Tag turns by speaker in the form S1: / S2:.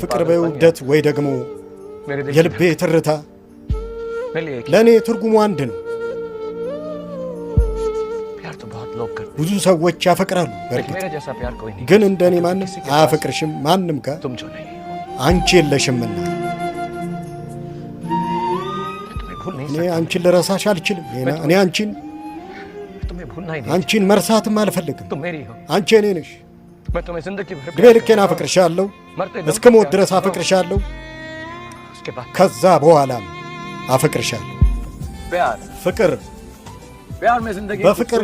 S1: ፍቅር በውደት ወይ ደግሞ የልቤ ትርታ ለኔ ትርጉሙ አንድ ነው። ብዙ ሰዎች ያፈቅራሉ፣ በርግጥ ግን እንደኔ ማንም አያፈቅርሽም። ማንም ጋር አንቺ የለሽምና እኔ አንቺን ልረሳሽ አልችልም። እኔ አንቺን መርሳትም አልፈልግም። አንቺ እኔ ነሽ። እድሜ ልኬን አፈቅርሻለሁ፣ እስከ ሞት ድረስ አፈቅርሻለሁ። ከዛ በኋላም አፈቅርሻለሁ። ፍቅር በፍቅር